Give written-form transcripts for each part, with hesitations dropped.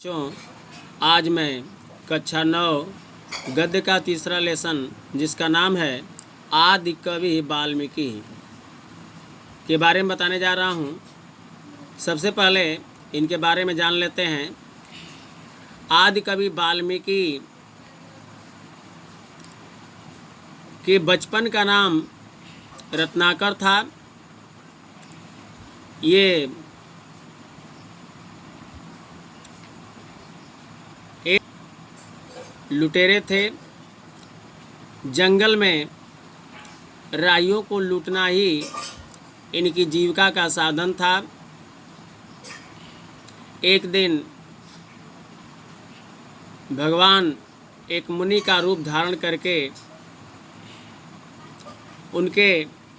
बच्चों, आज मैं कक्षा 9 गद्य का तीसरा लेसन जिसका नाम है आदि कवि वाल्मीकि के बारे में बताने जा रहा हूँ। सबसे पहले इनके बारे में जान लेते हैं। आदि कवि वाल्मीकि के बचपन का नाम रत्नाकर था। ये एक लुटेरे थे। जंगल में राहियों को लूटना ही इनकी जीविका का साधन था। एक दिन भगवान एक मुनि का रूप धारण करके उनके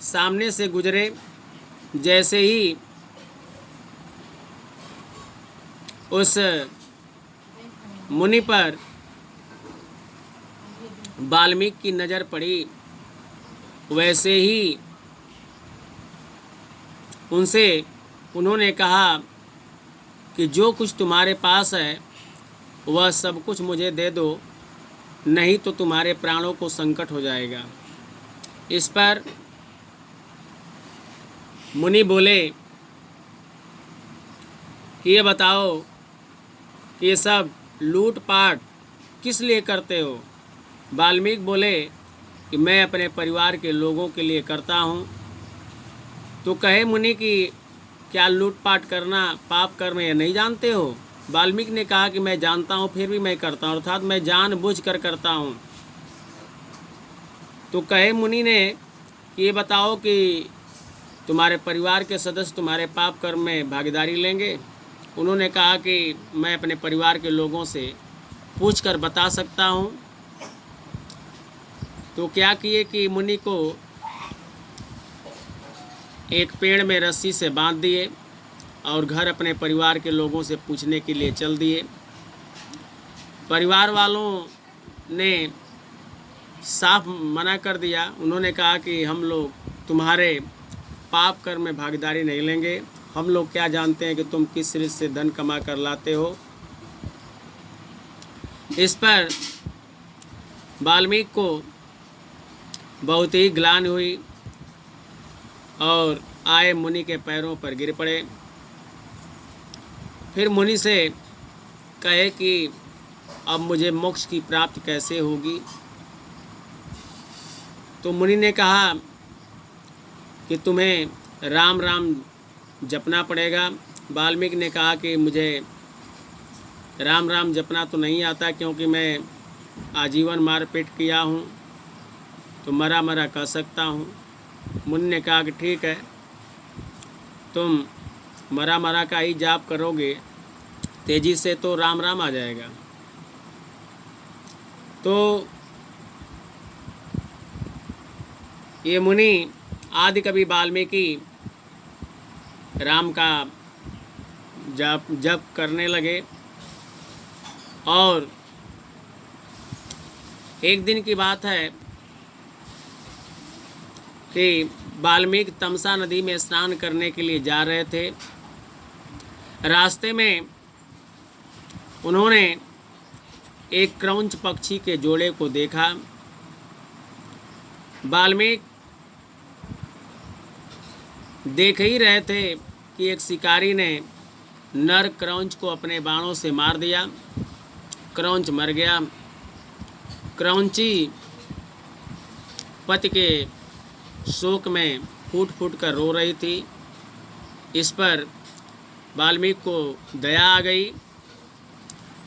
सामने से गुजरे। जैसे ही उस मुनि पर वाल्मीकि की नज़र पड़ी, वैसे ही उनसे उन्होंने कहा कि जो कुछ तुम्हारे पास है वह सब कुछ मुझे दे दो, नहीं तो तुम्हारे प्राणों को संकट हो जाएगा। इस पर मुनि बोले कि ये बताओ कि ये सब लूटपाट किस लिए करते हो। वाल्मीकि बोले कि मैं अपने परिवार के लोगों के लिए करता हूँ। तो कहे मुनि कि क्या लूटपाट करना पाप कर्म है, नहीं जानते हो। वाल्मीकि ने कहा कि मैं जानता हूँ, फिर भी मैं करता हूँ, अर्थात मैं जानबूझकर करता हूँ। तो कहे मुनि ने कि ये बताओ कि तुम्हारे परिवार के सदस्य तुम्हारे पाप कर्म में भागीदारी लेंगे। उन्होंने कहा कि मैं अपने परिवार के लोगों से पूछकर बता सकता हूँ। तो क्या किए कि मुनि को एक पेड़ में रस्सी से बांध दिए और घर अपने परिवार के लोगों से पूछने के लिए चल दिए। परिवार वालों ने साफ मना कर दिया। उन्होंने कहा कि हम लोग तुम्हारे पाप कर्म में भागीदारी नहीं लेंगे। हम लोग क्या जानते हैं कि तुम किस रीत से धन कमा कर लाते हो। इस पर वाल्मीकि को बहुत ही ग्लानि हुई और आए मुनि के पैरों पर गिर पड़े। फिर मुनि से कहे कि अब मुझे मोक्ष की प्राप्ति कैसे होगी। तो मुनि ने कहा कि तुम्हें राम राम जपना पड़ेगा। वाल्मीकि ने कहा कि मुझे राम राम जपना तो नहीं आता, क्योंकि मैं आजीवन मारपीट किया हूँ, तो मरा मरा कह सकता हूँ। मुनि ने कहा कि ठीक है, तुम मरा मरा का ही जाप करोगे, तेजी से तो राम राम आ जाएगा। तो ये मुनि आदि कवि वाल्मीकि राम का जप करने लगे। और एक दिन की बात है कि वाल्मीकि तमसा नदी में स्नान करने के लिए जा रहे थे। रास्ते में उन्होंने एक क्रौंच पक्षी के जोड़े को देखा। वाल्मीकि देख ही रहे थे कि एक शिकारी ने नर क्रौंच को अपने बाणों से मार दिया। क्रौंच मर गया। क्रौंची पति के शोक में फूट फूट कर रो रही थी। इस पर वाल्मीकि को दया आ गई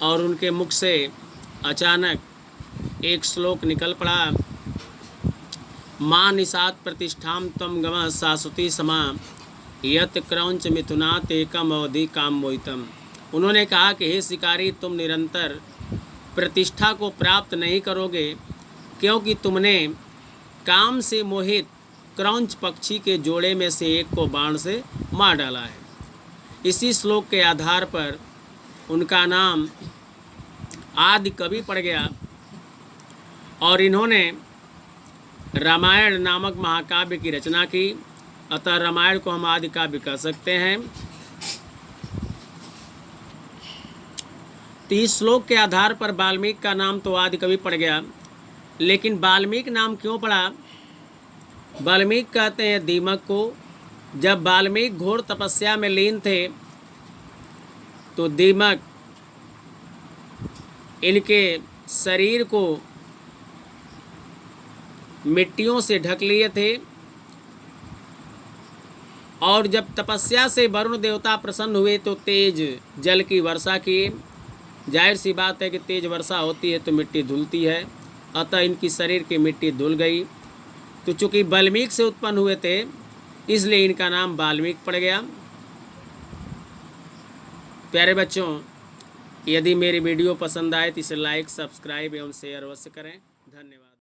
और उनके मुख से अचानक एक श्लोक निकल पड़ा। माँ निषाद प्रतिष्ठाम तम गम शाश्वती समा यत क्रौंच मिथुनात एकम अवधि काम मोहितम। उन्होंने कहा कि हे शिकारी, तुम निरंतर प्रतिष्ठा को प्राप्त नहीं करोगे, क्योंकि तुमने काम से मोहित क्रौंच पक्षी के जोड़े में से एक को बाण से मार डाला है। इसी श्लोक के आधार पर उनका नाम आदि कवि पड़ गया और इन्होंने रामायण नामक महाकाव्य की रचना की। अतः रामायण को हम आदि काव्य कह सकते हैं। तो इस श्लोक के आधार पर वाल्मीकि का नाम तो आदि कवि पड़ गया, लेकिन वाल्मीकि नाम क्यों पड़ा? वाल्मीकि कहते हैं दीमक को। जब वाल्मीकि घोर तपस्या में लीन थे तो दीमक इनके शरीर को मिट्टियों से ढक लिए थे, और जब तपस्या से वरुण देवता प्रसन्न हुए तो तेज जल की वर्षा किए। जाहिर सी बात है कि तेज वर्षा होती है तो मिट्टी धुलती है, अतः इनकी शरीर की मिट्टी धुल गई। तो चूंकि वाल्मीकि से उत्पन्न हुए थे इसलिए इनका नाम वाल्मीकि पड़ गया। प्यारे बच्चों, यदि मेरी वीडियो पसंद आए तो इसे लाइक, सब्सक्राइब एवं शेयर अवश्य करें। धन्यवाद।